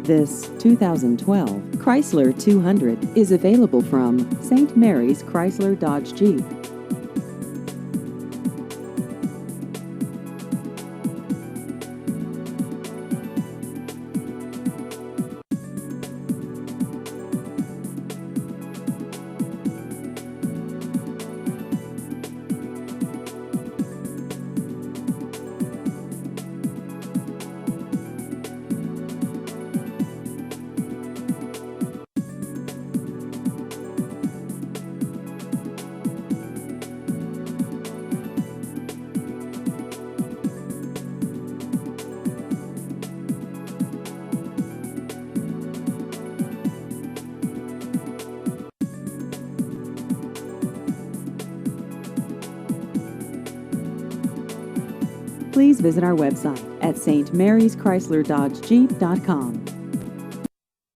This 2012 Chrysler 200 is available from St. Mary's Chrysler Dodge Jeep. Please visit our website at stmaryschrysler.dodgejeep.com.